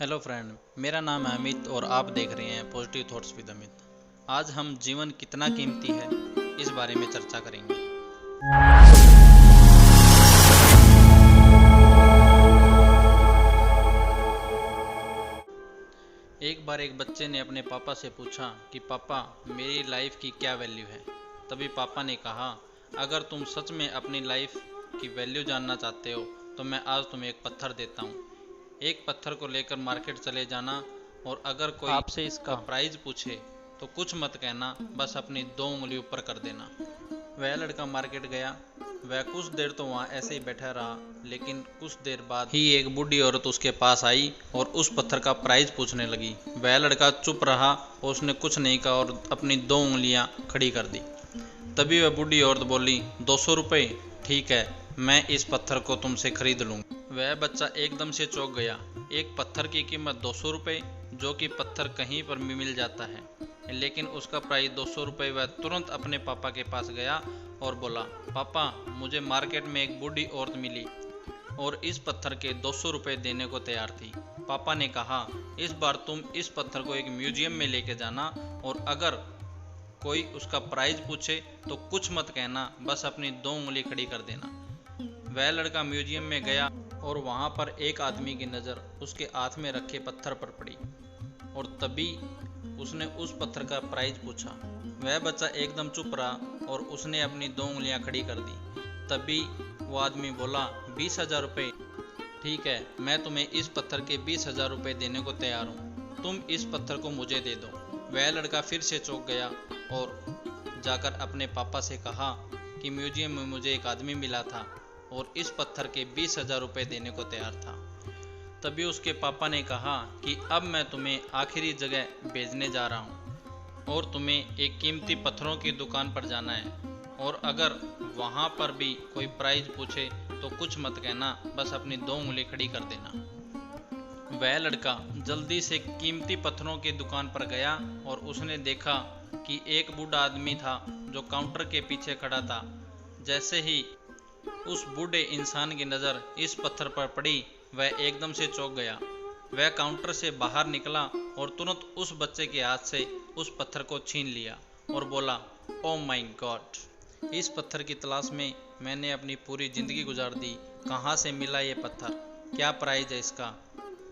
Hello friend, मेरा नाम है अमित और आप देख रहे हैं पॉजिटिव थॉट्स विद अमित। आज हम जीवन कितना कीमती है इस बारे में चर्चा करेंगे। एक बार एक बच्चे ने अपने पापा से पूछा कि पापा, मेरी लाइफ की क्या वैल्यू है। तभी पापा ने कहा, अगर तुम सच में अपनी लाइफ की वैल्यू जानना चाहते हो तो मैं आज तुम्हें एक पत्थर देता हूँ। एक पत्थर को लेकर मार्केट चले जाना और अगर कोई आपसे इसका प्राइस पूछे तो कुछ मत कहना, बस अपनी 2 उंगली ऊपर कर देना। वह लड़का मार्केट गया। वह कुछ देर तो वहाँ ऐसे ही बैठा रहा, लेकिन कुछ देर बाद ही एक बूढ़ी औरत उसके पास आई और उस पत्थर का प्राइस पूछने लगी। वह लड़का चुप रहा और उसने कुछ नहीं कहा और अपनी 2 उंगलियां खड़ी कर दी। तभी वह बूढ़ी औरत बोली, 200 रुपये? ठीक है, मैं इस पत्थर को तुमसे खरीद लूँगी। वह बच्चा एकदम से चौंक गया। एक पत्थर की कीमत 200 रुपये, जो कि पत्थर कहीं पर भी मिल जाता है, लेकिन उसका प्राइस 200 रुपये। वह तुरंत अपने पापा के पास गया और बोला, पापा, मुझे मार्केट में एक बूढ़ी औरत मिली और इस पत्थर के 200 रुपये देने को तैयार थी। पापा ने कहा, इस बार तुम इस पत्थर को एक म्यूजियम में लेके जाना और अगर कोई उसका प्राइस पूछे तो कुछ मत कहना, बस अपनी 2 उंगली खड़ी कर देना। वह लड़का म्यूजियम में गया और वहाँ पर एक आदमी की नज़र उसके हाथ में रखे पत्थर पर पड़ी और तभी उसने उस पत्थर का प्राइस पूछा। वह बच्चा एकदम चुप रहा और उसने अपनी 2 उंगलियां खड़ी कर दी। तभी वो आदमी बोला, 20,000 रुपये? ठीक है, मैं तुम्हें इस पत्थर के 20,000 रुपये देने को तैयार हूँ, तुम इस पत्थर को मुझे दे दो। वह लड़का फिर से चौंक गया और जाकर अपने पापा से कहा कि म्यूजियम में मुझे एक आदमी मिला था और इस पत्थर के 20,000 रुपये देने को तैयार था। तभी उसके पापा ने कहा कि अब मैं तुम्हें आखिरी जगह भेजने जा रहा हूँ और तुम्हें एक कीमती पत्थरों की दुकान पर जाना है और अगर वहाँ पर भी कोई प्राइस पूछे तो कुछ मत कहना, बस अपनी 2 उंगली खड़ी कर देना। वह लड़का जल्दी से कीमती पत्थरों की दुकान पर गया और उसने देखा कि एक बूढ़ा आदमी था जो काउंटर के पीछे खड़ा था। जैसे ही उस बूढ़े इंसान की नज़र इस पत्थर पर पड़ी, वह एकदम से चौंक गया। वह काउंटर से बाहर निकला और तुरंत उस बच्चे के हाथ से उस पत्थर को छीन लिया और बोला, ओ माय गॉड, इस पत्थर की तलाश में मैंने अपनी पूरी ज़िंदगी गुजार दी। कहाँ से मिला ये पत्थर? क्या प्राइस है इसका?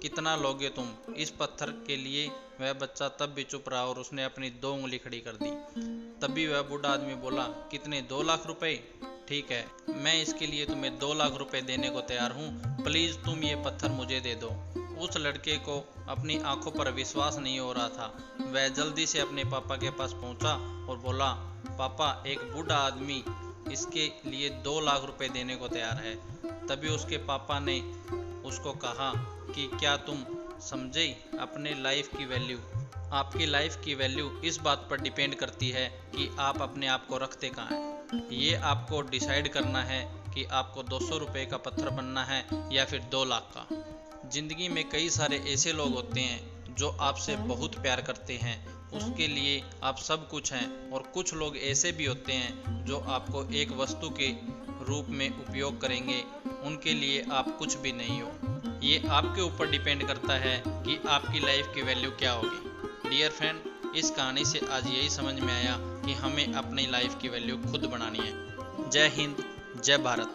कितना लोगे तुम इस पत्थर के लिए? वह बच्चा तब भी चुप रहा और उसने अपनी 2 उंगली खड़ी कर दी। तभी वह बूढ़ा आदमी बोला, कितने? 2 लाख रुपए? ठीक है, मैं इसके लिए तुम्हें 2 लाख रुपए देने को तैयार हूँ, प्लीज़ तुम ये पत्थर मुझे दे दो। उस लड़के को अपनी आंखों पर विश्वास नहीं हो रहा था। वह जल्दी से अपने पापा के पास पहुँचा और बोला, पापा, एक बूढ़ा आदमी इसके लिए 2 लाख रुपए देने को तैयार है। तभी उसके पापा ने उसको कहा कि क्या तुम समझे अपने लाइफ की वैल्यू? आपकी लाइफ की वैल्यू इस बात पर डिपेंड करती है कि आप अपने आप को रखते कहाँ हैं। ये आपको डिसाइड करना है कि आपको 200 रुपये का पत्थर बनना है या फिर 2 लाख का। ज़िंदगी में कई सारे ऐसे लोग होते हैं जो आपसे बहुत प्यार करते हैं, उसके लिए आप सब कुछ हैं, और कुछ लोग ऐसे भी होते हैं जो आपको एक वस्तु के रूप में उपयोग करेंगे, उनके लिए आप कुछ भी नहीं हो। ये आपके ऊपर डिपेंड करता है कि आपकी लाइफ की वैल्यू क्या होगी। डियर फ्रेंड, इस कहानी से आज यही समझ में आया कि हमें अपनी लाइफ की वैल्यू खुद बनानी है। जय हिंद, जय भारत।